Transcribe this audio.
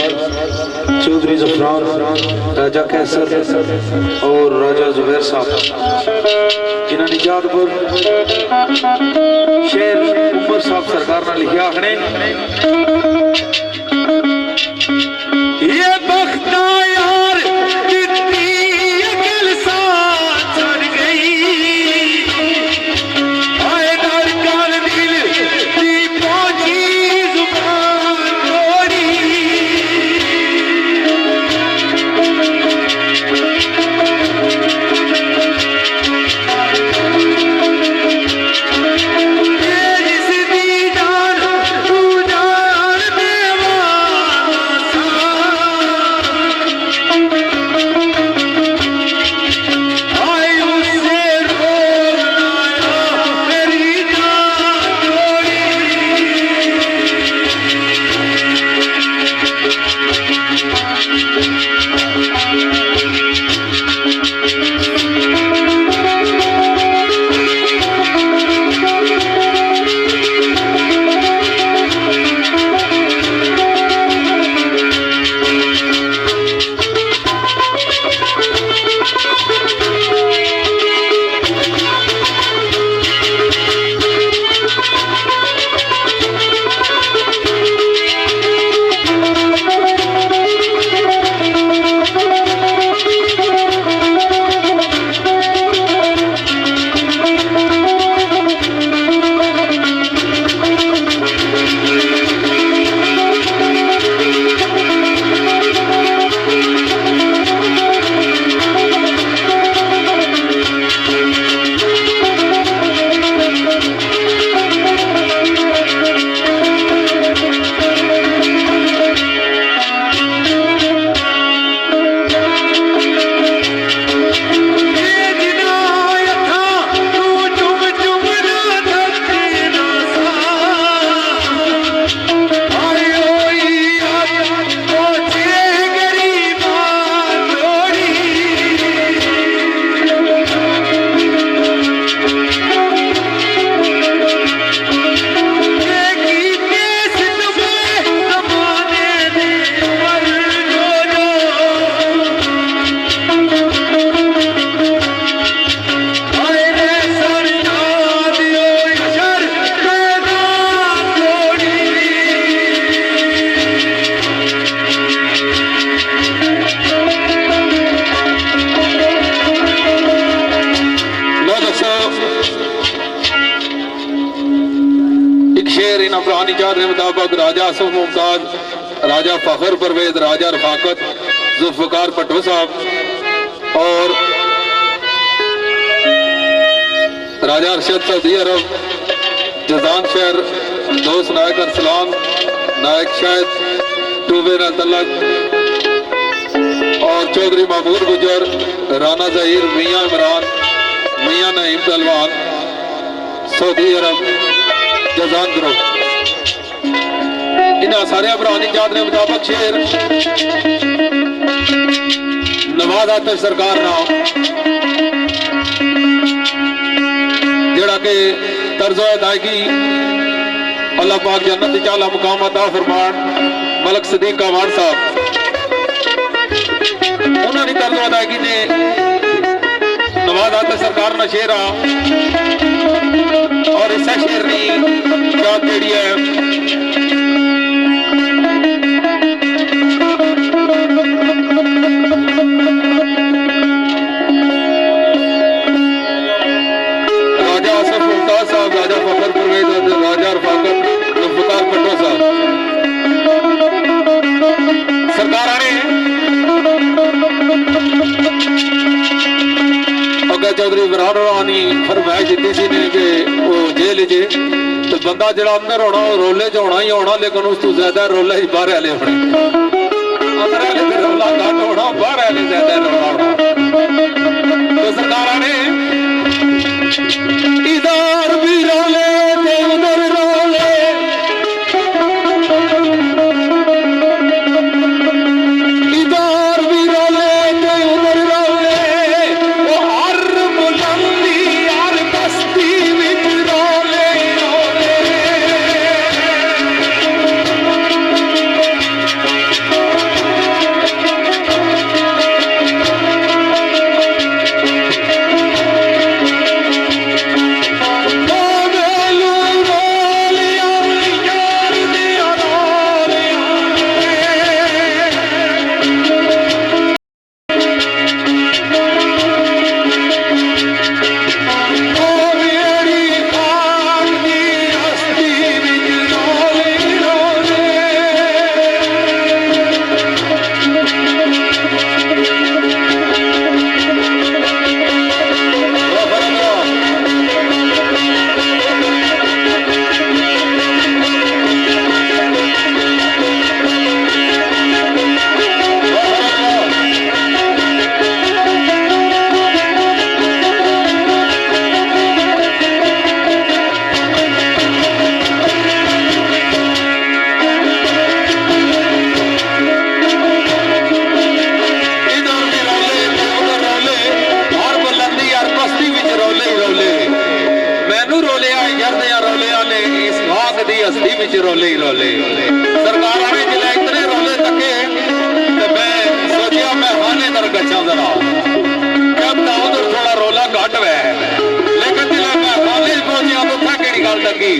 चौधरी जफरान, राजा कैसर और राजा जुबैर साहब जिन्होंने यादपुर शेर उमर साहब सरकार ने लिखा आखने ये बख्ता यार कितनी अकल साथ चढ़ गई आए धड़कन दिल की पहुंची जुबान तोड़ी जिस दी जान तू जान दे चार के मुताबिक राजा आसिफ मुमताज, राजा फखर परवेज, राजा रफाकत जुल्फकार भट्टो साहब और राजा अरशद सऊदी अरब, जजान शहर दोस्त नायक अरसलान, नायक शायद टूबे न तलक और चौधरी महमूद गुजर, राना जहीर, मियाँ इमरान, मियाँ नईम तलवान, सऊदी अरब जजान ग्रुप। इन्होंने सारे भरानी जात ने मुताबिक शेर नवाज आतिफ सरकार नाम जड़ा के तर्ज़ो अदायगी अल्लाह पाक जन्नत चाला मुकाम अता फरमान मलक सदीक कावान साहब उन्होंने तर्ज़ो अदायगी ने नवाज आतिफ सरकार ना शेर आ और इस शेर ने जात जी है राजा आसिफ मुमताज साहब, राजा फखर परवेज, राजा रफाकत जुल्फकार भट्टो साहब सरकार ने अगर चौधरी इमरान रानी फरमाइश दी सी ने कि वो जेल च तो बंदा जरा अंदर होना रोले च होना ही होना, लेकिन उस तो ज्यादा रोले ही बाहर वाले होने, अंदर वाले से रोला घट होना, बाहर वाले ज्यादा रोला होना। तो सरकार ने इधर भी रोले ते उधर रोले, इधर भी रोले ते उधर रोले, वो हर बुलंदी हर बस्ती विच रोले रोले। हस्ती विच रोले ही रोले सरकार ने जिले इतने रोले तके तो मैं सोचा मैं हाने तर गच्छा जरा जब उधर थोड़ा रोला घट हुआ है, लेकिन जिले मैं हाने पहुंचा तो था केड़ी गल लगी